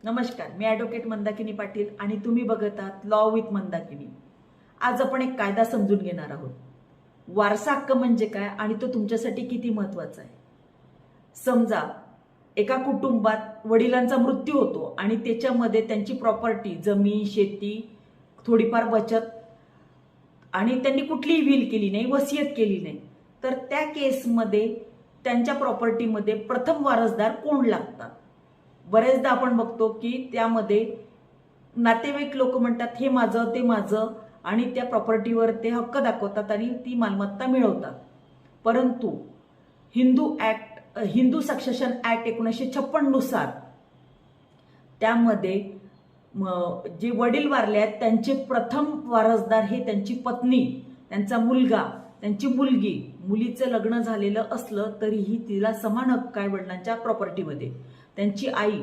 नमस्कार, मी ॲडव्होकेट मंदाकिनी पाटील आणि तुम्ही बघत आहात लॉ विथ मंदाकिनी। आज आपण एक कायदा समजून घेणार आहोत। वारसा हक्क म्हणजे काय आणि तो तुमच्यासाठी किती महत्त्वाचा आहे। समजा एका कुटुंबात वडिलांचा मृत्यू होतो आणि त्याच्यामध्ये त्यांची प्रॉपर्टी, जमीन, शेती, थोडीफार बचत आणि त्यांनी कुठलीही विल केली नाही, वसियत केली नाही, तर त्या केसमध्ये त्यांच्या प्रॉपर्टीमध्ये प्रथम वारसदार कोण लागतात। बरेचदा आपण बघतो की त्यामध्ये नातेवाईक लोक म्हणतात हे माझं ते माझं आणि त्या प्रॉपर्टीवर ते हक्क दाखवतात आणि ती मालमत्ता मिळवतात। परंतु हिंदू सक्सेशन ऍक्ट 1956 नुसार त्यामध्ये जे वडील वारले आहेत त्यांचे प्रथम वारसदार हे त्यांची पत्नी, त्यांचा मुलगा, त्यांची मुलगी। मुलीचं लग्न झालेलं असलं तरीही तिला समान हक्क आहे वडिलांच्या प्रॉपर्टीमध्ये। त्यांची आई